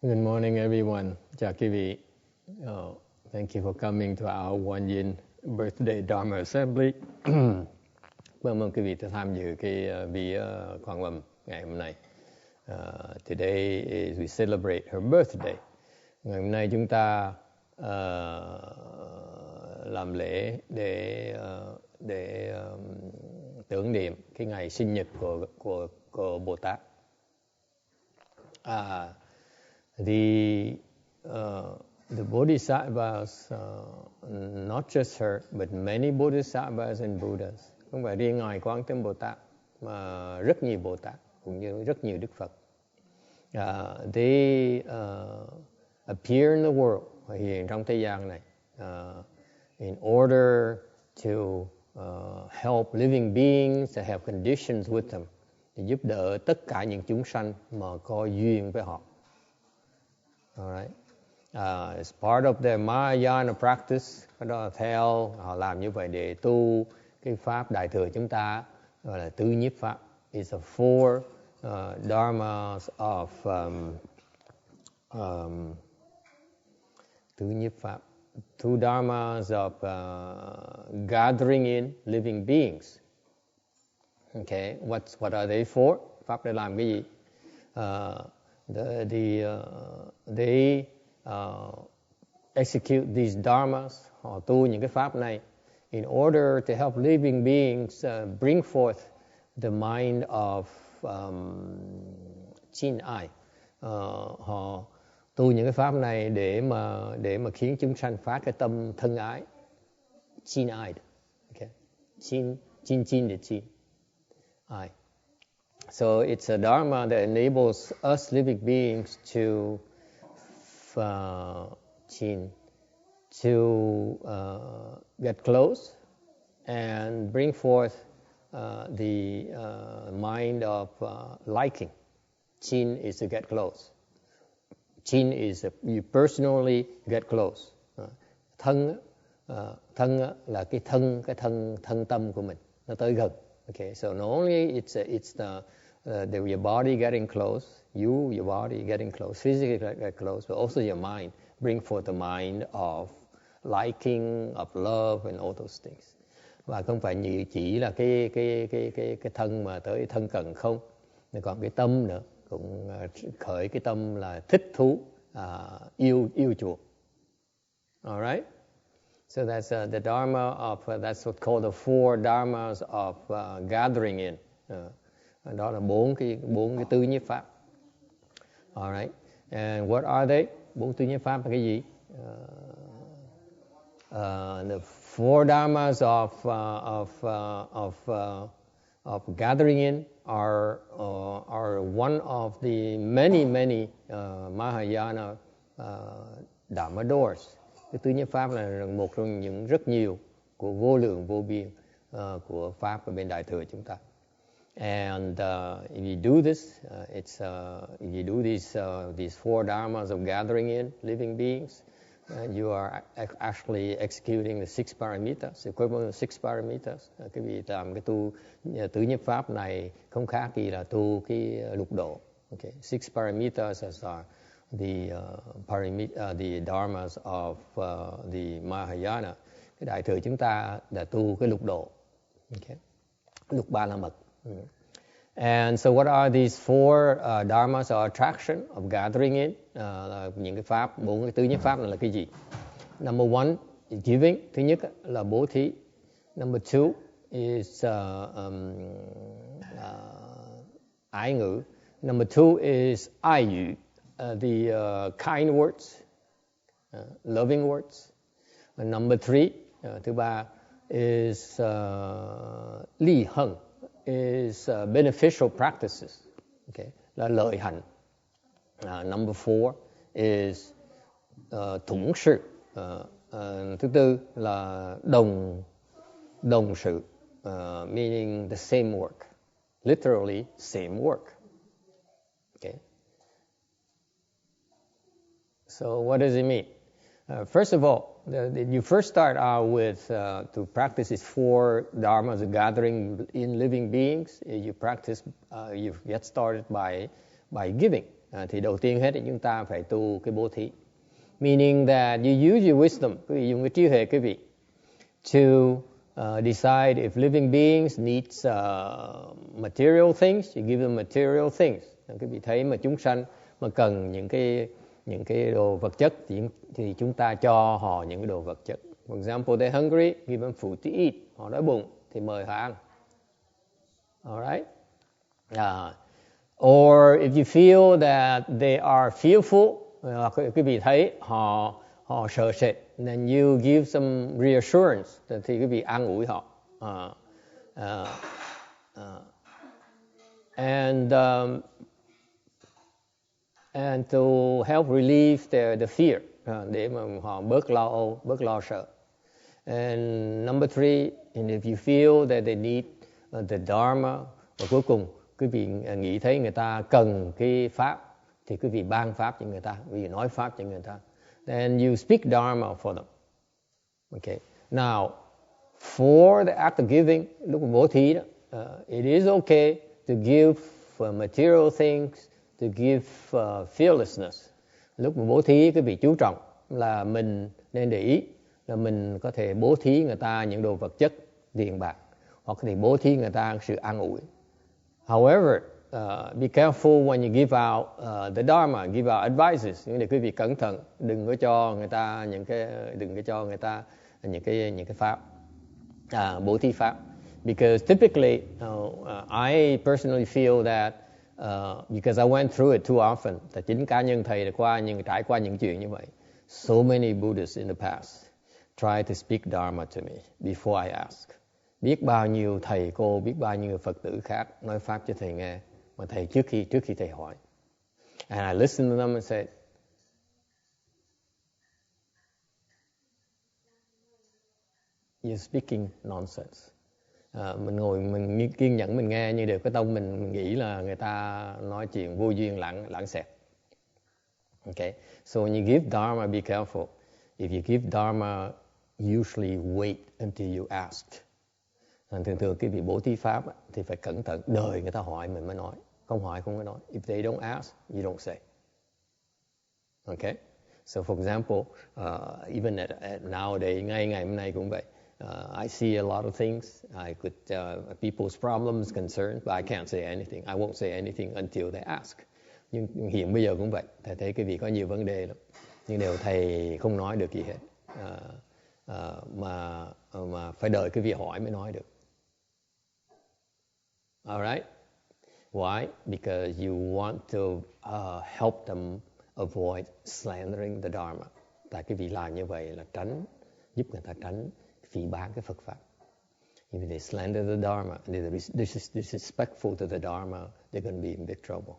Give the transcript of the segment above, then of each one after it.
Good morning, everyone. Chào quý vị. Thank you for coming to our One Yin Birthday Dharma Assembly. Cảm ơn quý vị đã tham dự cái vía Quang Lâm ngày hôm nay. Today is we celebrate her birthday. Ngày hôm nay chúng ta làm lễ để tưởng niệm cái ngày sinh nhật của Bồ Tát. The Bodhisattvas, not just her, but many Bodhisattvas and Buddhas. Không phải riêng ngài Quán Thế Bồ Tát, mà rất nhiều Bồ Tát cũng như rất nhiều Đức Phật. They appear in the world, hiện trong thế gian này, in order to help living beings that have conditions with them, để giúp đỡ tất cả những chúng sanh mà có duyên với họ. Alright. It's part of their Mahayana practice. Cái đó là theo họ làm như vậy để tu cái pháp đại thừa chúng ta gọi là tứ nhiếp pháp. It's a four dharmas of tứ nhiếp pháp. Two dharmas of gathering in living beings. Okay, what are they for? Pháp để làm cái gì? They execute these dharmas, họ tu những cái pháp này in order to help living beings bring forth the mind of Chin Ai. Họ tu những cái pháp này để mà khiến chúng sanh phát cái tâm thân ái, Chin Ai. Okay. Chin de Chin Ai. So it's a dharma that enables us living beings to get close and bring forth the mind of liking. Chin is to get close. Chin is you personally get close. Thân là cái thân tâm của mình, nó tới gần. Okay, so not only it's your body getting close, your body getting close, physically get close, but also your mind, bring forth the mind of liking, of love, and all those things. Và không phải chỉ là cái thân mà tới thân cần không, còn cái tâm nữa cũng khởi cái tâm là thích thú, yêu chuộng. Alright. So that's the dharma of that's what's called the four dharmas of gathering in. Đó là bốn cái tứ nhiếp pháp. Alright. And what are they? Bốn tứ nhiếp pháp là cái gì? The four dharmas of gathering in are one of the many Mahayana Dharma doors. Cái tứ nhiếp pháp là một trong những rất nhiều của vô lượng vô biên của pháp ở bên đại thừa chúng ta. And if you do this, if you do these four dharmas of gathering in living beings, you are actually executing the six paramitas, equivalent of six paramitas. Cái vị làm cái tu tứ nhiếp pháp này không khác gì là tu cái lục độ. Okay, six paramitas are the dharmas of the Mahayana. Cái đại thừa chúng ta đã tu cái lục độ. Okay, lục ba la mật. And so what are these four dharmas or attraction of gathering in? Những cái pháp, bốn cái tứ nhiếp pháp này là cái gì? Number one is giving. Thứ nhất là bố thí. Number two is ái ngữ. Number two is ai ngữ, the kind words, loving words. And number three, thứ ba is ly hận, is beneficial practices. Okay, là lợi hạnh. Number four is thủng sự. Thứ tư là đồng sự, meaning the same work, literally same work. Okay. So what does it mean? First of all, you first start out with to practice these four dharmas of gathering in living beings. You get started by giving. Thì đầu tiên hết thì chúng ta phải tu cái bố thí. Meaning that you use your wisdom, quý vị dùng cái trí huệ quý vị to decide if living beings need material things, you give them material things. Quý vị thấy mà chúng sanh mà cần những cái đồ vật chất thì chúng ta cho họ những cái đồ vật chất. For example, they're hungry, give them food to eat. Họ đói bụng thì mời họ ăn. Alright? Or if you feel that they are fearful, quý vị thấy họ sợ sệt, then you give some reassurance, thì quý vị an ủi họ. And to help relieve the fear, để mà họ bớt lo âu, bớt lo sợ. And number 3, and if you feel that they need the Dharma, và cuối cùng quý vị nghĩ thấy người ta cần cái pháp thì quý vị ban pháp cho người ta, quý vị nói pháp cho người ta. Then you speak Dharma for them. Okay. Now, for the act of giving, lúc bố thí đó, it is okay to give material things, to give fearlessness. Lúc mà bố thí quý vị chú trọng là mình nên để ý là mình có thể bố thí người ta những đồ vật chất, tiền bạc, hoặc có thể bố thí người ta sự an ủi. However, be careful when you give out the Dharma, give out advices. Nhưng để quý vị cẩn thận, đừng có cho người ta những cái pháp, bố thí pháp. Because typically, I personally feel that because I went through it too often, tại chính cá nhân thầy đã trải qua những chuyện như vậy. So many Buddhists in the past try to speak Dharma to me before I ask. Biết bao nhiêu thầy cô, biết bao nhiêu Phật tử khác nói pháp cho thầy nghe, mà thầy trước khi thầy hỏi. And I listened to them and said, you're speaking nonsense. Mình kiên nhẫn mình nghe, nhưng đều cái tông mình nghĩ là người ta nói chuyện vô duyên lãng xẹt. Okay, so when you give Dharma, be careful. If you give Dharma, usually wait until you ask. Thường cái vị bố thí pháp thì phải cẩn thận, đợi người ta hỏi mình mới nói, không hỏi không có nói. If they don't ask, you don't say. Okay, so for example, even at nowadays, ngày hôm nay cũng vậy. I see a lot of things. I could people's problems, concerns, but I can't say anything. I won't say anything until they ask. Nhưng hiện bây giờ cũng vậy. Thầy thấy cái vị có nhiều vấn đề lắm, nhưng đều thầy không nói được gì hết. Mà phải đợi cái vị hỏi mới nói được. Alright? Why? Because you want to help them avoid slandering the Dharma. Tại cái vị làm như vậy là giúp người ta tránh phỉ báng cái Phật pháp. If they slander the Dharma, they're disrespectful to the Dharma, they're going to be in big trouble.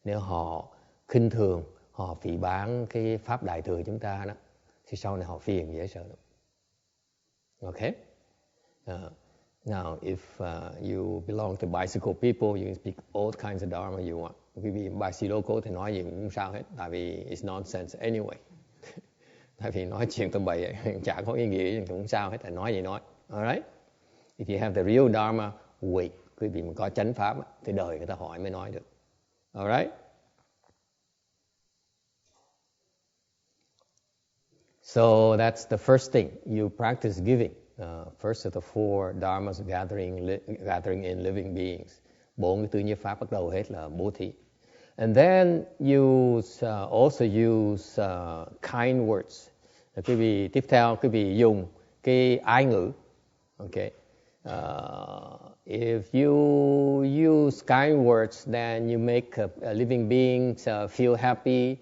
Nếu họ khinh thường, họ phỉ báng cái pháp đại thừa chúng ta đó, thì sau này họ phiền dễ sợ lắm. Okay? Now, if you belong to bicycle people, you can speak all kinds of Dharma you want. Quý vị bicycle cô thì nói gì cũng không sao hết, tại vì it's nonsense anyway. Tại vì nói chuyện tầm bậy chả có ý nghĩa, cũng không sao hết, tại nói gì nói. Alright? If you have the real Dharma, wait. Quý vị mà có chánh pháp thì đợi người ta hỏi mới nói được. Alright? So that's the first thing. You practice giving. First of the 4 dharmas gathering in living beings. 4 cái tứ nhiếp pháp bắt đầu hết là bố thí. And then you also use kind words. Quý vị tiếp theo quý vị dùng cái ái ngữ. Okay. If you use kind words, then you make a living beings feel happy,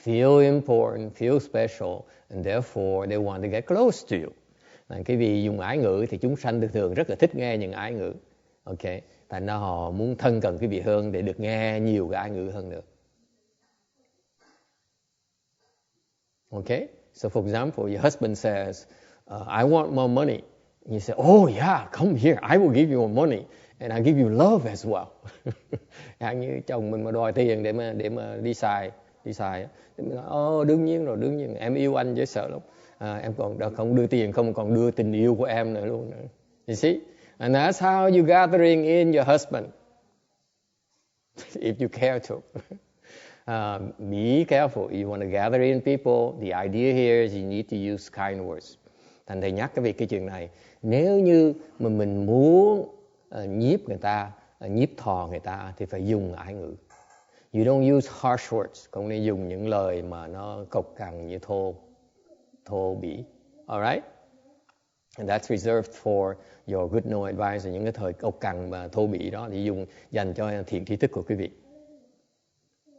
feel important, feel special, and therefore they want to get close to you. Cái vị dùng ái ngữ thì chúng sanh thường rất là thích nghe những ái ngữ. Okay. Thành ra họ muốn thân cận cái vị hơn để được nghe nhiều cái ái ngữ hơn nữa. Okay. So for example, your husband says, I want more money. And you say, oh yeah, come here, I will give you more money. And I give you love as well. Như chồng mình mà đòi tiền để mà đi xài. Thì mình nói, đương nhiên, em yêu anh dễ sợ lắm. Em còn không đưa tiền, không còn đưa tình yêu của em nữa luôn. You see? And that's how you gathering in your husband. If you care to. Be careful. You want to gather in people. The idea here is you need to use kind words. Thành thầy nhắc cái chuyện này. Nếu như mà mình muốn nhiếp người ta, nhiếp thọ người ta thì phải dùng ái ngữ. You don't use harsh words. Không nên dùng những lời mà nó cộc cằn như thô bỉ. Alright? And that's reserved for your good know advisor. Những cái thời cộc cằn và thô bỉ đó thì dùng dành cho thiện tri thức của quý vị.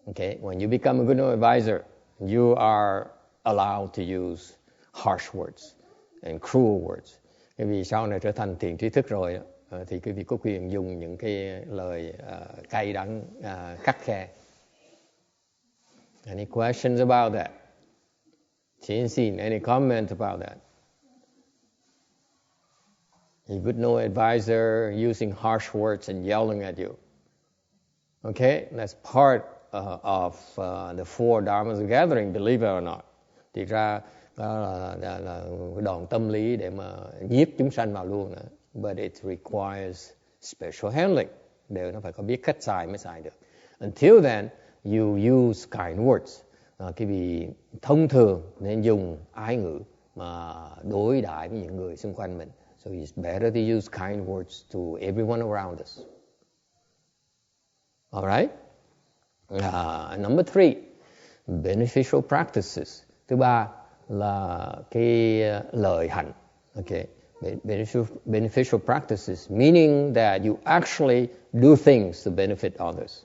Okay? When you become a good know advisor, you are allowed to use harsh words and cruel words. Bởi vì sau này trở thành thiện tri thức rồi thì quý vị có quyền dùng những cái lời cay đắng, khắt khe. Any questions about that? Xin xin, any comment about that? A good know advisor using harsh words and yelling at you. Okay, that's part of the four dharmas of gathering, believe it or not. Thì ra đó là đòn tâm lý để mà nhiếp chúng sanh vào luôn nữa. But it requires special handling. Đều nó phải có biết cách xài mới xài được. Until then, you use kind words. Cái vì thông thường nên dùng ái ngữ mà đối đãi với những người xung quanh mình. So it's better to use kind words to everyone around us. All right? Number 3, beneficial practices. Thứ ba là cái lợi hạnh. Okay. Beneficial practices, meaning that you actually do things to benefit others.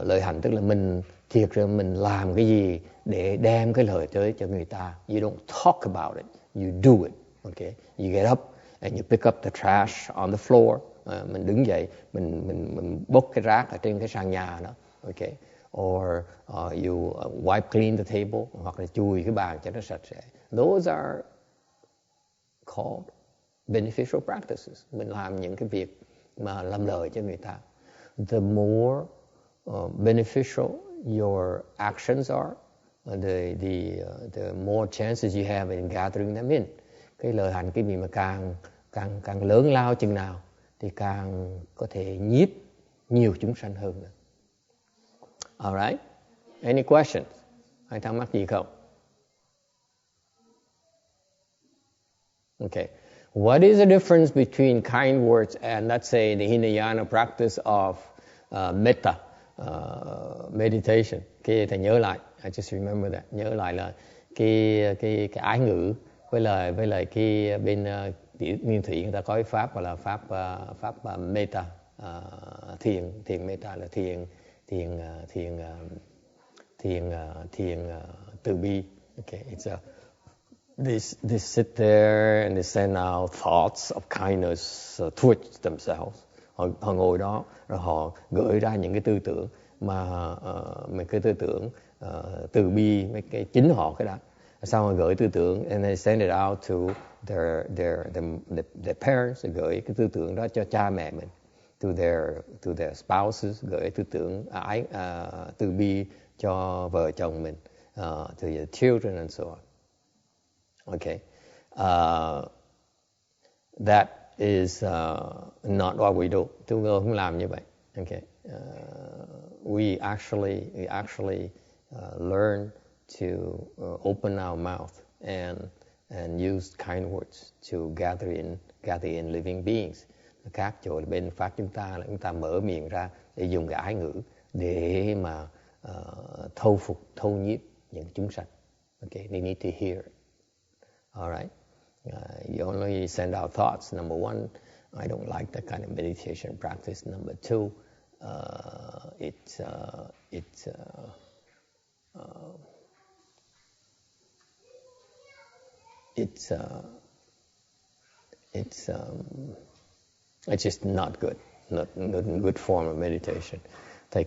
Lợi hạnh tức là mình thiệt ra mình làm cái gì để đem cái lợi tới cho người ta. You don't talk about it, you do it. Okay? You get up and you pick up the trash on the floor. Mình đứng dậy, mình bốc cái rác ở trên cái sàn nhà đó. Okay? Or you wipe clean the table, hoặc là chùi cái bàn cho nó sạch sẽ. Those are called beneficial practices. Mình làm những cái việc mà làm lợi cho người ta. The more beneficial your actions are, the more chances you have in gathering them in. Cái lợi hạnh cái gì mà càng lớn lao chừng nào thì càng có thể nhiếp nhiều chúng sanh hơn nữa. Alright? Any questions? Hay thắc mắc gì không? Okay. What is the difference between kind words and, let's say, the Hinayana practice of metta meditation? Cái thầy nhớ lại, I just remember that. Nhớ lại là cái ái ngữ với lại cái bên Nguyên Thủy người ta có cái pháp gọi là pháp metta, thiền metta là thiền từ bi. Okay, it's a they sit there and they send out thoughts of kindness towards themselves. Họ ngồi đó rồi họ gửi ra những cái tư tưởng mà mấy cái tư tưởng từ bi, mấy cái chính họ cái đó. Sau họ gửi tư tưởng and they send it out to their parents, gửi cái tư tưởng đó cho cha mẹ mình, to their spouses, gửi tư tưởng từ bi cho vợ chồng mình, to their children and so on. Okay, that is not what we do. Chúng tôi không làm như vậy. Okay, we actually learn to open our mouth and use kind words to gather in living beings. Khác chỗ bên pháp chúng ta là chúng ta mở miệng ra để dùng cái ái ngữ để mà thâu nhiếp những chúng sanh. Okay, they need to hear it. All right. You only send out thoughts. Number one, I don't like that kind of meditation practice. Number two, it's just not good. Not a good form of meditation.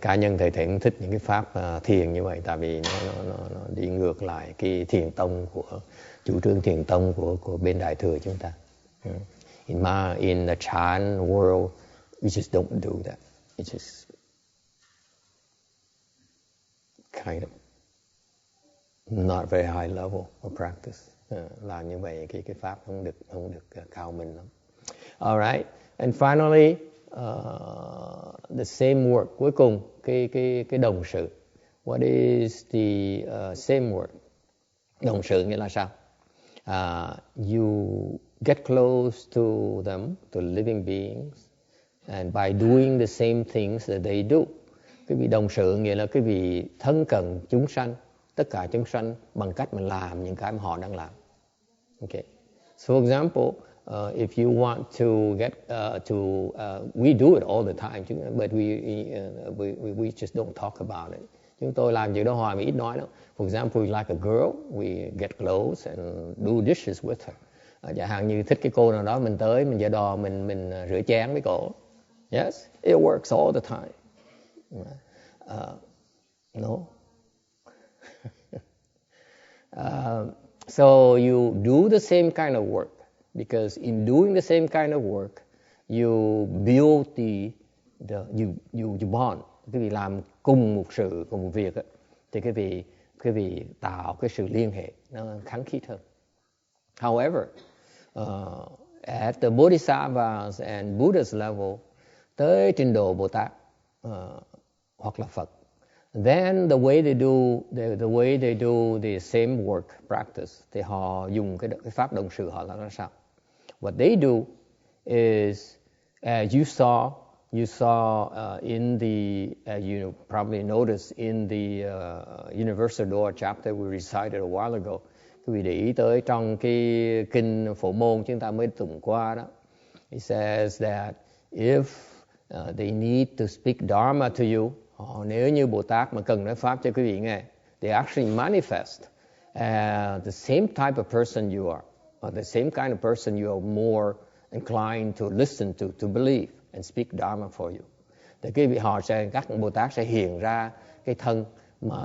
Cá nhân thầy không thích những cái pháp thiền như vậy, tại vì nó đi ngược lại cái thiền tông của chủ trương thiền tông của bên Đại thừa chúng ta. In the Chan world, we just don't do that. It's just kind of not very high level of practice. Làm như vậy cái pháp không được cao minh lắm. All right, and finally, the same word. Cuối cùng cái động sự. What is the same word? Động sự nghĩa là sao? You get close to them, to living beings, and by doing the same things that they do. Cái vị đồng sự nghĩa là cái vị thân cận chúng sanh, tất cả chúng sanh bằng cách mình làm những cái mà họ đang làm. Okay. So for example, if you want to get we do it all the time, but we just don't talk about it. Chúng tôi làm chuyện đó hoài mà ít nói lắm. For example, like a girl, we get close and do dishes with her. Chẳng hạn như thích cái cô nào đó, mình tới, mình giở đò, mình rửa chén với cổ. Yes, it works all the time. No. So you do the same kind of work, because in doing the same kind of work, you build you bond. Cái vị làm cùng một sự, cùng một việc ấy, thì cái vị tạo cái sự liên hệ nó khăng khít hơn. However, at the Bodhisattvas and Buddha's level, tới trình độ Bồ Tát hoặc là Phật, then the way they do the same work practice, thì họ dùng cái pháp động sự họ là sao? What they do is, as you saw in the, you probably noticed in the Universal Door chapter we recited a while ago. Quý vị để ý tới trong cái kinh Phổ Môn chúng ta mới tụng qua đó. It says that if they need to speak Dharma to you, nếu như Bồ Tát mà cần nói pháp cho quý vị nghe, they actually manifest the same type of person you are, or the same kind of person you are more inclined to listen to believe and speak Dharma for you. Thì quý vị các Bồ Tát sẽ hiện ra cái thân mà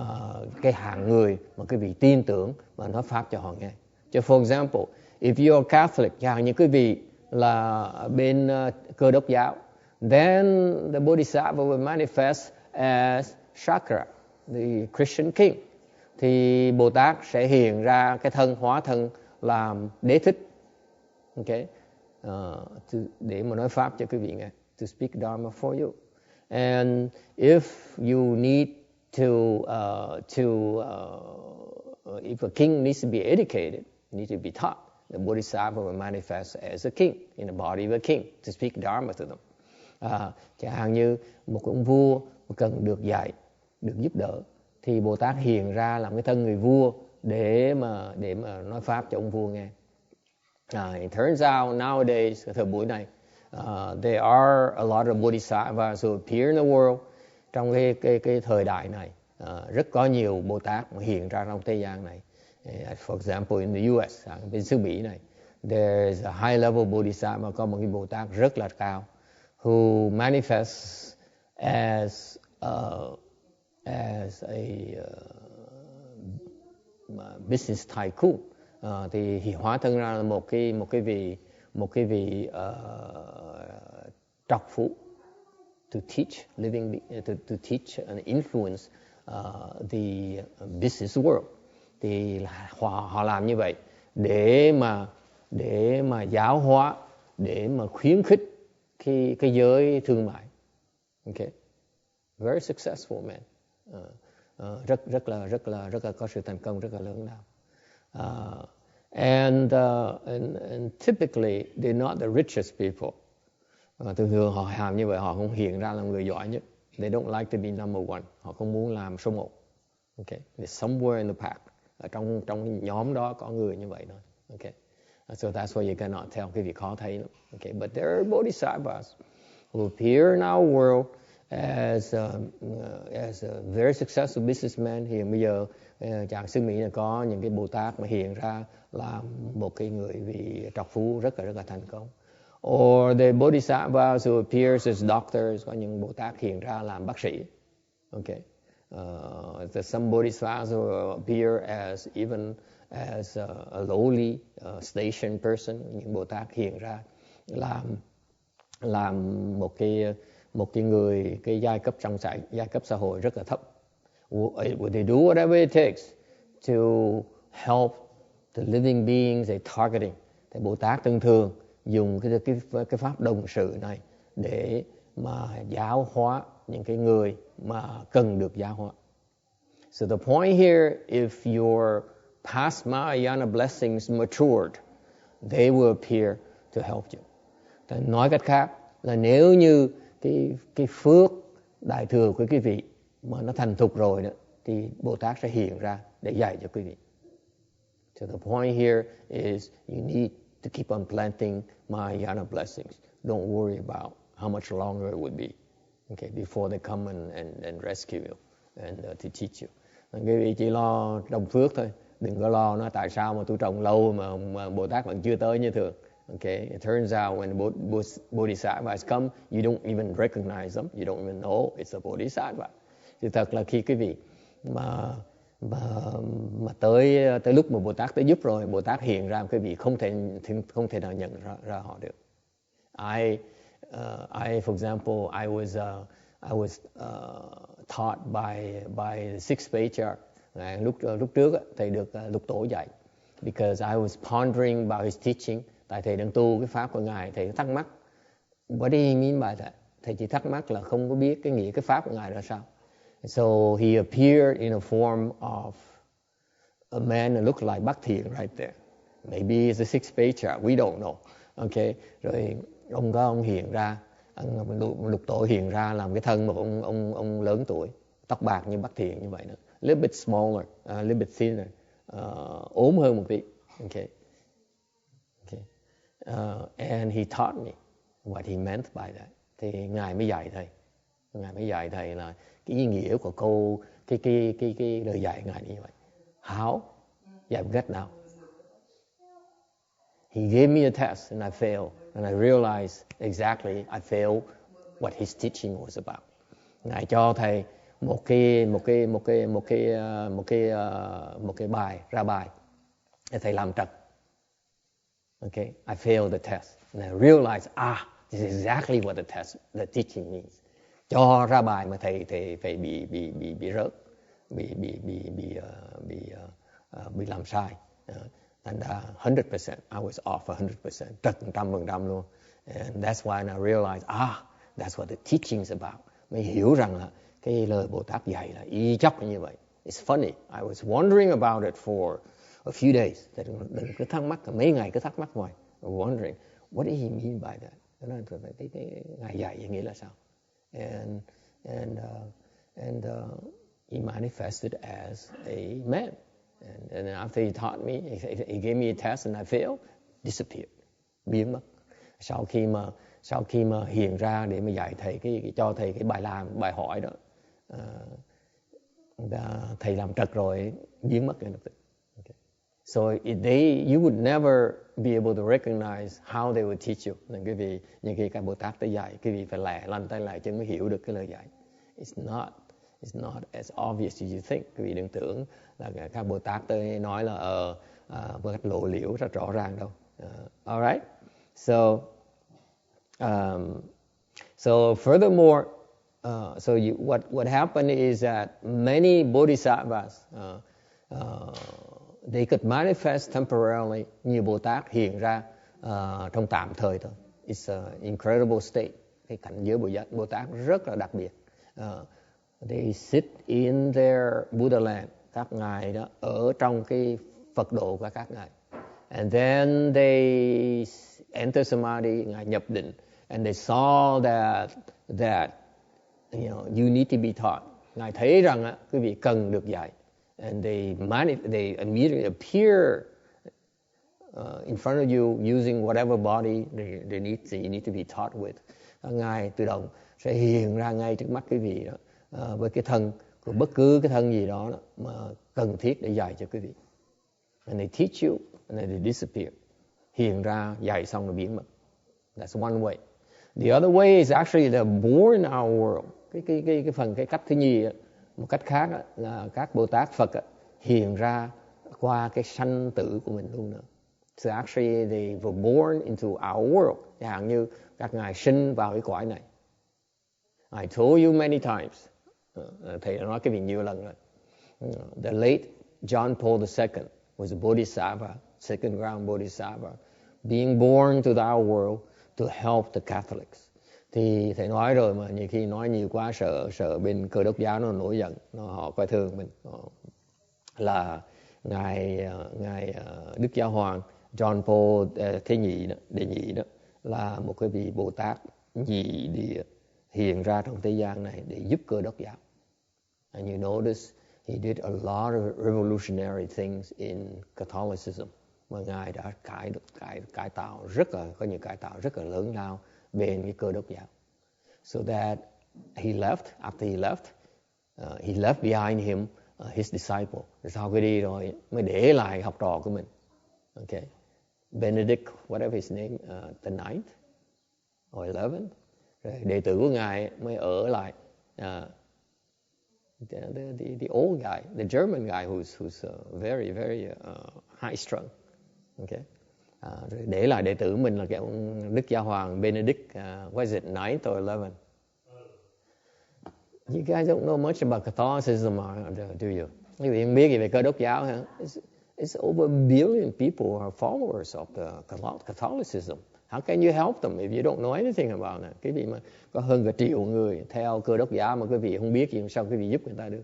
cái hạng người mà quý vị tin tưởng mà nói pháp cho họ nghe. Cho for example, if you are Catholic, chẳng hạn như quý vị là bên Cơ đốc giáo, then the Bodhisattva will manifest as Shakra, the Christian king. Thì Bồ Tát sẽ hiện ra cái thân, hóa thân làm Đế Thích. Okay? Để mà nói pháp cho quý vị nghe, to speak Dharma for you. And if you need if a king needs to be educated, needs to be taught, the Bodhisattva will manifest as a king in the body of a king to speak Dharma to them. Chẳng hạn như một ông vua cần được dạy, được giúp đỡ, thì Bồ Tát hiện ra làm cái thân người vua để mà nói pháp cho ông vua nghe. It turns out nowadays, thời buổi này, there are a lot of Bodhisattvas who appear in the world. Trong cái thời đại này, rất có nhiều Bồ Tát mà hiện ra trong thế gian này. For example, in the US, bên xứ Mỹ này, there's a high level Bodhisattva, có một cái Bồ Tát rất là cao, who manifests as a business tycoon. Thì hóa thân ra là một cái vị trọc phú, to teach and influence the business world. Thì họ làm như vậy để mà giáo hóa, để mà khuyến khích cái giới thương mại. Okay, very successful man. Rất là có sự thành công rất là lớn lao. And typically they're not the richest people. Thường họ làm như vậy, họ không hiện ra làm người giỏi nhất. They don't like to be number one. Họ không muốn làm số 1. Okay, they're somewhere in the pack. Ở trong nhóm đó có người như vậy thôi. Okay, so that's why you cannot tell, cái việc khó thấy lắm. Okay, but there are bodhisattvas who appear in our world as a very successful businessman. Hiện bây giờ chàng xứ Mỹ là có những cái Bồ Tát mà hiện ra là một cái người vị trọc phú rất là thành công. Or the bodhisattvas who appears as doctors, có những Bồ Tát hiện ra làm bác sĩ. Okay, there's some bodhisattvas who appear as even as a lowly station person. Những Bồ Tát hiện ra làm một cái người, cái giai cấp xã hội rất là thấp. Would they do whatever it takes to help the living beings they targeting? Thì Bồ Tát thường dùng cái pháp đồng sự này để mà giáo hóa những cái người mà cần được giáo hóa. So the point here, if your past Mahayana blessings matured, they will appear to help you. Nói cách khác là nếu như cái phước đại thừa của quý vị mà nó thành thục rồi đó, thì Bồ Tát sẽ hiện ra để dạy cho quý vị. So the point here is you need to keep on planting Mahayana blessings. Don't worry about how much longer it would be, okay, before they come and rescue you and to teach you. Quý vị chỉ lo trồng phước thôi, đừng có lo nó tại sao mà tôi trồng lâu mà Bồ Tát vẫn chưa tới như thường. Okay, it turns out when Bodhisattvas come, you don't even recognize them, you don't even know it's a Bodhisattva. Thì thật là khi quý vị mà tới lúc mà Bồ Tát tới giúp rồi, Bồ Tát hiện ra, quý vị không thể nào nhận ra họ được. I for example, I was taught by the sixth patriarch. Lúc trước thầy được Lục Tổ dạy, because I was pondering about his teaching. Tại thầy đang tu cái pháp của ngài, thầy thắc mắc what did he mean by that? Thầy chỉ thắc mắc là không có biết cái nghĩa cái pháp của ngài là sao. So he appeared in a form of a man that looked like Bác Thiện right there. Maybe it's the sixth patriarch, we don't know. Okay, rồi ông hiện ra, Lục Tổ hiện ra làm cái thân một ông lớn tuổi, tóc bạc như Bác Thiện như vậy nữa, a little bit smaller, a little bit thinner, ốm hơn một tí. Okay. And he taught me what he meant by that. Thì ngài mới dạy thầy là cái ý nghĩa của câu cái lời dạy ngài như vậy. How? Yeah, I get now. He gave me a test and I failed, and I realized exactly I failed what his teaching was about. Ngài cho thầy một cái bài ra bài để thầy làm trật. Okay, I failed the test, and I realized, this is exactly what the teaching means. Cho ra bài mà thầy phải bị rớt, bị làm sai. And 100%, I was off 100%, trật 100% luôn. And that's why I realized, that's what the teaching's about. Mới hiểu rằng là cái lời Bồ Tát dạy là y chóc như vậy. It's funny, I was wondering about it for a few days. Đừng cứ thắc mắc, mấy ngày cứ thắc mắc hoài. Wondering, what did he mean by that? Ngài dạy vậy nghĩa là sao? And he manifested as a man. And after he taught me, he gave me a test and I failed, disappeared, biến mất. Sau khi mà hiện ra để mà dạy thầy cho thầy cái bài hỏi đó, thầy làm trật rồi, biến mất ngay lập tức. So you would never be able to recognize how they would teach you. Nên quý vị, những khi các Bồ Tát tới dạy, quý vị phải lăn tay lại chân mới hiểu được cái lời dạy. It's not as obvious as you think. Quý vị đừng tưởng là các Bồ Tát tới nói là một cách lộ liễu rất rõ ràng đâu. Alright. So furthermore, what happened is that many bodhisattvas they could manifest temporarily. Nhiều Bồ Tát hiện ra trong tạm thời thôi. It's an incredible state. Cái cảnh giới Bồ Tát rất là đặc biệt. They sit in their Buddha land. Các ngài đó ở trong cái Phật độ của các ngài. And then they enter samadhi, ngài nhập định. And they saw that you need to be taught. Ngài thấy rằng quý vị cần được dạy. And they immediately appear in front of you using whatever body you need to be taught with. Ngài tự động sẽ hiện ra ngay trước mắt quý vị đó, với cái thân của bất cứ cái thân gì đó mà cần thiết để dạy cho quý vị. And they teach you and then they disappear. Hiện ra dạy xong rồi biến mất. That's one way. The other way is actually they're born in our world. Cái cách thứ nhì, một cách khác là các Bồ Tát Phật hiện ra qua cái sanh tử của mình luôn nữa. So actually they were born into our world. Chẳng hạn như các ngài sinh vào cái cõi này. I told you many times. Thầy đã nói cái việc nhiều lần rồi. The late John Paul II was a bodhisattva, second ground bodhisattva, being born to our world to help the Catholics, Thì thầy nói rồi mà, nhiều khi nói nhiều quá sợ bên Cơ Đốc giáo nó nổi giận, họ coi thường mình. Là ngài Đức Giáo Hoàng John Paul đệ nhị đó là một cái vị Bồ Tát nhị địa hiện ra trong thế gian này để giúp Cơ Đốc giáo. And you notice he did a lot of revolutionary things in Catholicism. Mà ngài đã cải tạo có những cải tạo rất là lớn lao bên cái Cơ Đốc giáo. So that he left, after he left, he left behind him his disciple. Sau khi đi rồi mới để lại học trò của mình. Okay. Benedict, whatever his name, the 9th or 11th. Rồi đệ tử của ngài mới ở lại. The old guy, the German guy who's very, very high strung. Okay. Rồi để lại đệ tử mình là cái ông Đức Giáo Hoàng Benedict, what is it, 9th or 11th? You guys don't know much about Catholicism, do you? Quý vị không biết gì về Cơ Đốc giáo hả? It's over a billion people who are followers of the Catholicism. How can you help them if you don't know anything about it? Quý vị mà có hơn cả triệu người theo Cơ Đốc giáo mà quý vị không biết gì, sao quý vị giúp người ta được?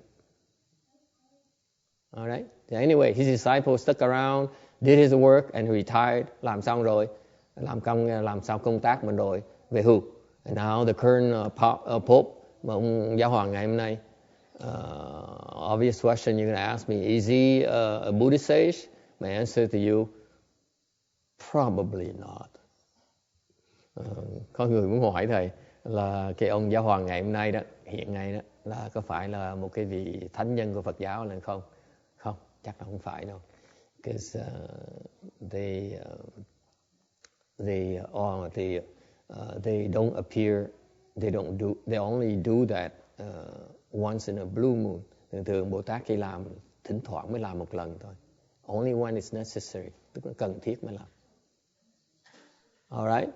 Alright. So anyway, his disciples stuck around, did his work and retired. Làm xong rồi, làm xong công tác mình rồi về hưu. And now the current Pope, mà ông giáo hoàng ngày hôm nay, obvious question you're going to ask me, is he a Buddhist sage? My answer to you, probably not. Có người muốn hỏi thầy là cái ông giáo hoàng ngày hôm nay đó, hiện nay đó, là có phải là một cái vị thánh nhân của Phật giáo là không? Không, chắc là không phải đâu. Because they don't appear, they only do that once in a blue moon. Thường Bồ Tát khi làm thỉnh thoảng mới làm một lần thôi. Only when it's necessary, tức là cần thiết mới làm. Alright.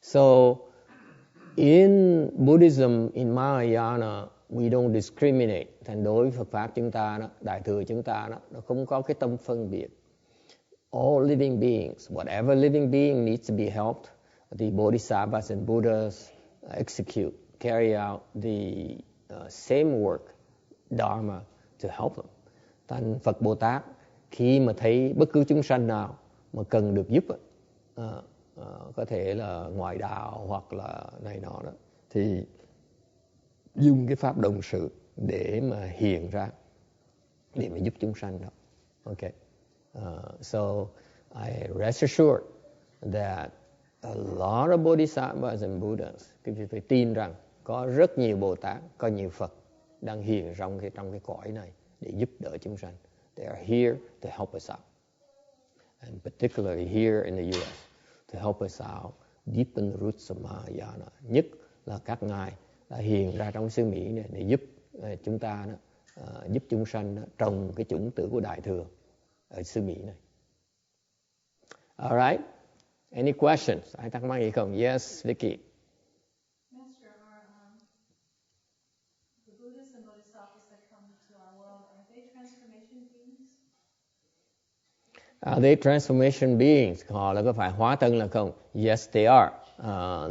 So in Buddhism, in Mahayana, we don't discriminate. Thành đối với Phật pháp chúng ta đó, Đại thừa chúng ta đó, nó không có cái tâm phân biệt. All living beings, whatever living being needs to be helped, the Bodhisattvas and Buddhas carry out the same work, Dharma, to help them. Thành Phật Bồ Tát khi mà thấy bất cứ chúng sanh nào mà cần được giúp, có thể là ngoại đạo hoặc là này nọ đó, thì dùng cái pháp đồng sự để mà hiện ra, để mà giúp chúng sanh đó. Okay. So I rest assured that a lot of Bodhisattvas and Buddhas, quý vị phải tin rằng có rất nhiều Bồ Tát, có nhiều Phật đang hiện trong cái cõi này để giúp đỡ chúng sanh. They are here to help us out. And particularly here in the US, to help us out deepen the roots of Mahayana. Nhất là các ngài đã hiện ra trong xứ Mỹ này để giúp chúng ta đó, giúp chúng sanh đó, trồng cái chủng tử của Đại thừa ở xứ Mỹ này. All right. Any questions? Ai thắc mắc gì không? Yes, Vicky. Master, the Buddhists and Bodhisattvas that come to our world, are they transformation beings? Are they transformation beings? Họ là có phải hóa thân là không? Yes, they are.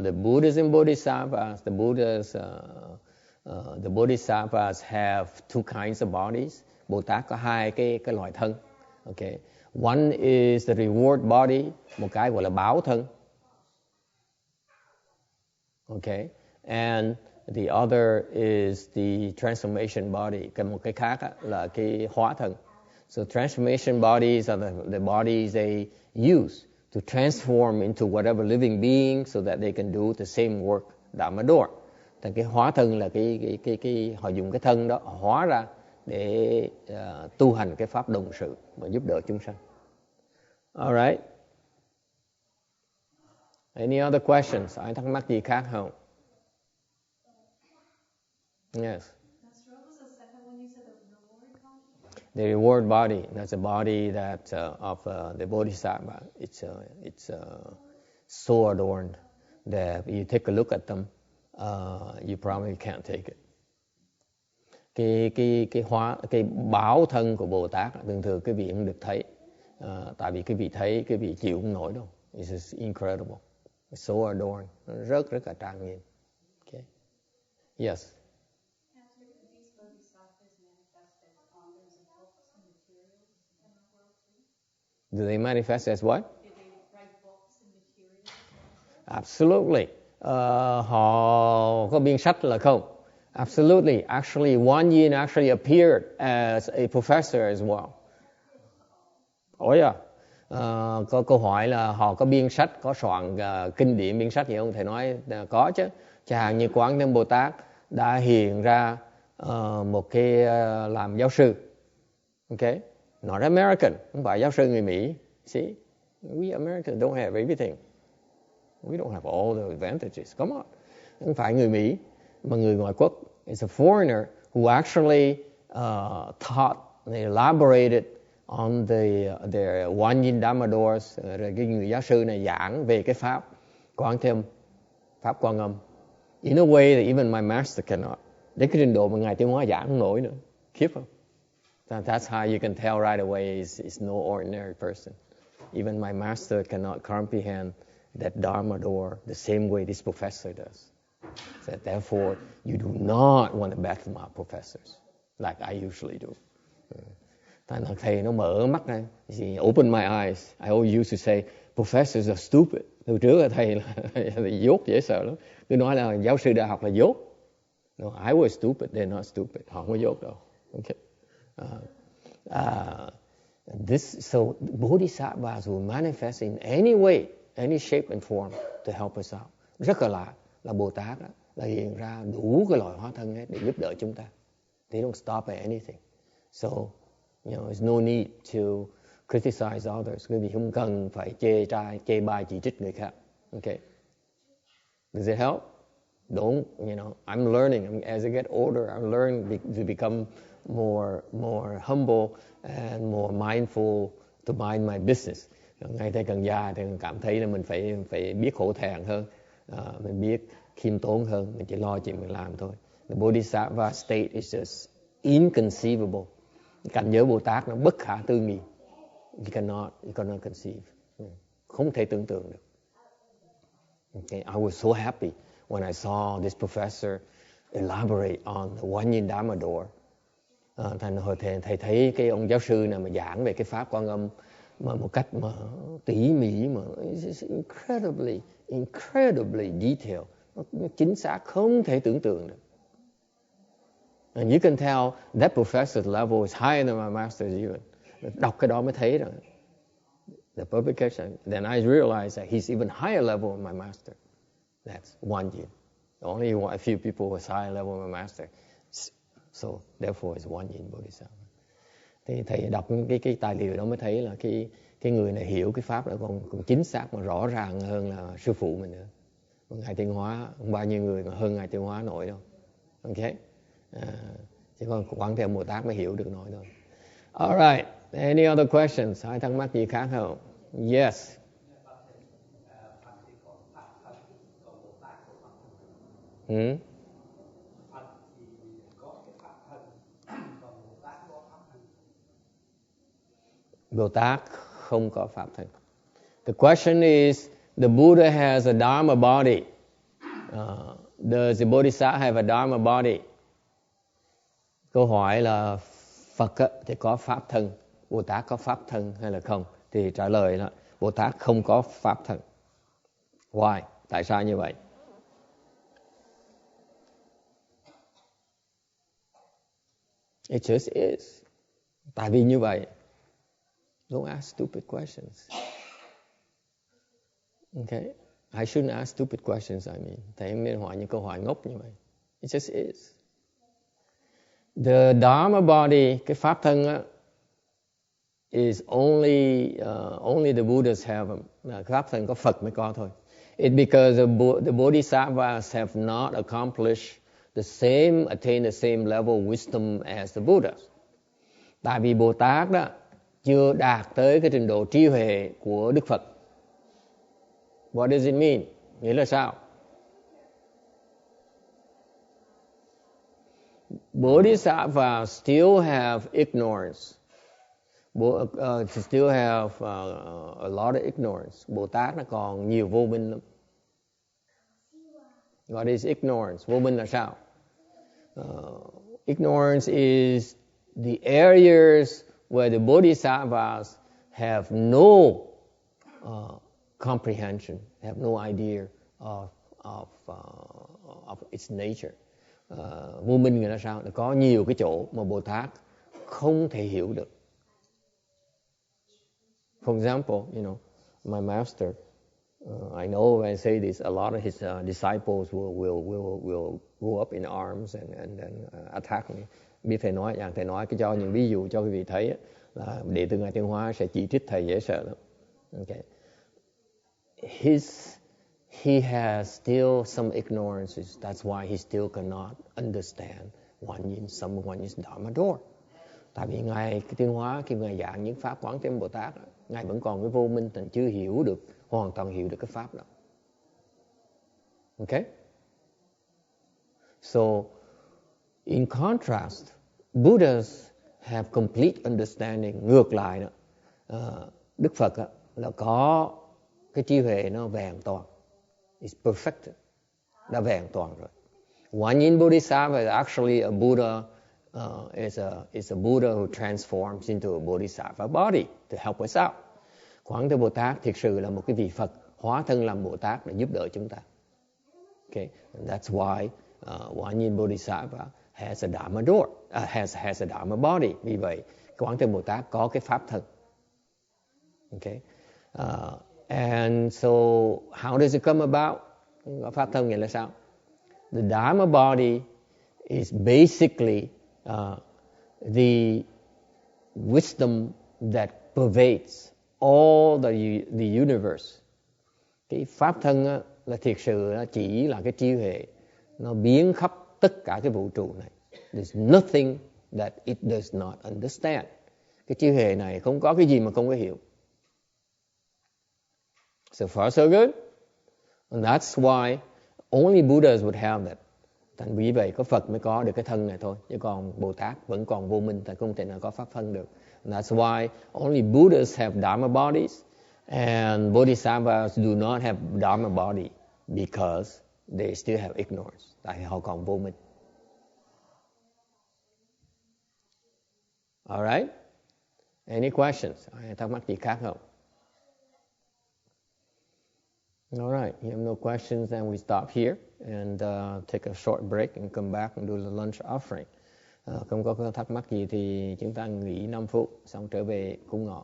The Buddhas and Bodhisattvas, the Bodhisattvas have two kinds of bodies. Bồ Tát có hai cái loại thân. Okay. One is the reward body, một cái gọi là báo thân. Okay. And the other is the transformation body. Một cái khác là cái hóa thân. So transformation bodies are the bodies they use to transform into whatever living being so that they can do the same work Dhammador. Thì cái hóa thân là cái họ dùng cái thân đó hóa ra để tu hành cái pháp đồng sự và giúp đỡ chúng sanh. All right. Any other questions? Ai thắc mắc gì khác không? Yes. Master, what was the second one you said, the reward body? The reward body, that's a body that of the Bodhisattva. It's so adorned that you take a look at them, you probably can't take it. Cái báo thân của Bồ Tát thường thường quý vị không được thấy, tại vì quý vị thấy quý vị chịu không nổi đâu. It's just incredible. so adoring, rất là trang nghiêm. Okay. Yes. After these bodhisattvas manifest as authors of books and materials in our world too? Do they manifest as what? Do they write books and materials also? Absolutely. Họ có biên sách là không? Absolutely. Actually, Won Yin actually appeared as a professor as well. Oh yeah. Có câu hỏi là họ có biên sách, có soạn kinh điển biên sách gì không? Thầy nói có chứ. Chẳng hạn như Quán Thế Âm Bồ Tát đã hiện ra một cái làm giáo sư. Okay? Not American, không phải giáo sư người Mỹ. See? We Americans don't have everything. We don't have all the advantages. Come on. Không phải người Mỹ, mà người ngoại quốc. It's a foreigner who actually taught, elaborated on their Won Yin Dharma doors. Rồi cái người giáo sư này giảng về cái pháp Quán Thế Âm, pháp Quan Âm. In a way that even my master cannot. Đến cái trình độ mà Ngài Tiêu Hóa giảng không nổi nữa. Khiếp không? That's how you can tell right away it's no ordinary person. Even my master cannot comprehend that Dharma door the same way this professor does. So therefore, you do not want to battle my professors like I usually do. Thầy nó mở mắt ra, open my eyes. I always used to say, professors are stupid. Từ trước là thầy là dốt dễ sợ lắm. Cứ nói là giáo sư đại học là dốt. No, I was stupid, they're not stupid. Họ không có dốt đâu. Okay. So bodhisattvas will manifest in any way, any shape and form to help us out. Rất là lạ là Bồ Tát đó, là hiện ra đủ cái loại hóa thân hết để giúp đỡ chúng ta. They don't stop at anything. So, there's no need to criticize others. Quý vị không cần phải chê bai chỉ trích người khác. Okay. Does it help? Don't, I'm learning. As I get older, I'm learning to become more humble and more mindful to mind my business. Ngày thấy càng già thì cảm thấy là mình phải biết hổ thẹn hơn, mình biết khiêm tốn hơn, mình chỉ lo chuyện mình làm thôi. The Bodhisattva state is just inconceivable. Cảnh giới Bồ Tát nó bất khả tư nghị. You cannot conceive. Không thể tưởng tượng được. Okay, I was so happy when I saw this professor elaborate on the Won Yin Dharma door. Thầy thấy cái ông giáo sư này mà giảng về cái pháp Quan Âm mà một cách mà tỉ mỉ, mà incredibly detailed, nó chính xác không thể tưởng tượng được. And you can tell that professor's level is higher than my master's even. Đọc cái đó mới thấy rồi. The publication, then I realized that he's even higher level than my master. That's Won Yin. Only a few people was higher level than my master. So therefore it's Won Yin Bodhisattva. Thì thầy đọc cái tài liệu đó mới thấy là cái người này hiểu cái pháp đó còn chính xác mà rõ ràng hơn là sư phụ mình nữa. Ngài Tiên Hóa không bao nhiêu người mà hơn Ngài Tiên Hóa nổi đâu. Okay. Chỉ còn Quán Thế Âm Bồ Tát mới hiểu được nổi thôi. Alright, any other questions? Ai thắc mắc gì khác không? Yes. Bồ Tát không có pháp thân. The question is, the Buddha has a Dharma body. Does the Bodhisattva have a Dharma body? Câu hỏi là Phật thì có pháp thân, Bồ Tát có pháp thân hay là không? Thì trả lời là Bồ Tát không có pháp thân. Why? Tại sao như vậy? It just is. Tại vì như vậy. Don't ask stupid questions. Okay? I shouldn't ask stupid questions, Thầy em nên hỏi những câu hỏi ngốc như vậy. It just is. The Dharma body, cái pháp thân á, is only the Buddhas have them. Pháp thân có Phật mới có thôi. It's because the Bodhisattvas have not attained the same level of wisdom as the Buddhas. Tại vì Bồ Tát đó chưa đạt tới cái trình độ trí huệ của Đức Phật. What does it mean? Nghĩa là sao? Bodhisattvas still have ignorance. Still have a lot of ignorance. Bồ Tát nó còn nhiều vô minh lắm. What is ignorance? Vô minh là sao? Ignorance is the areas where the bodhisattvas have no comprehension, have no idea of its nature. Vô minh là sao? Là có nhiều cái chỗ mà Bồ Tát không thể hiểu được. For example, my master, I know when I say this, a lot of his disciples will go up in arms and attack me. Biết thầy nói, thầy nói cái cho những ví dụ cho quý vị thấy là đệ tử Ngài Tiên Hóa sẽ chỉ trích thầy dễ sợ lắm. Okay. He has still some ignorances. That's why he still cannot understand One Yin Dharma Door. Tại vì Ngài Tiên Hóa khi Ngài giảng những pháp Quán Thế Âm Bồ Tát, Ngài vẫn còn cái vô minh, thành chưa hiểu được, hoàn toàn hiểu được cái pháp đó. Okay? So, in contrast, Buddhas have complete understanding. Ngược lại đó, Đức Phật là có cái trí huệ nó vẹn toàn. It's perfected. Đã vẹn toàn rồi. One Yin Bodhisattva is actually a Buddha. Is a Buddha who transforms into a Bodhisattva body to help us out. Quán Thế Bồ Tát thực sự là một cái vị Phật hóa thân làm Bồ Tát để giúp đỡ chúng ta. Okay, and that's why One Yin Bodhisattva has a Dharma door, has a Dharma body. Vì vậy, Quán Thế Bồ Tát có cái pháp thân. Okay, and so how does it come about? Pháp thân nghĩa là sao? The Dharma body is basically the wisdom that pervades all the universe. Cái pháp thân là thiệt sự chỉ là cái trí huệ, nó biến khắp tất cả cái vũ trụ này. There's nothing that it does not understand. Cái trí huệ này không có cái gì mà không có hiểu. So far so good. And that's why only Buddhas would have that. Thành vì vậy có Phật mới có được cái thân này thôi, chứ còn Bồ Tát vẫn còn vô minh, tại không thể nào có pháp thân được. And that's why only Buddhas have Dharma bodies and Bodhisattvas do not have Dharma body because they still have ignorance, tại họ còn vô minh. Alright? Any questions? Thắc mắc gì khác không? Alright, you have no questions, then we stop here and take a short break and come back and do the lunch offering. Không có thắc mắc gì thì chúng ta nghỉ 5 phút, xong trở về cúng ngọ.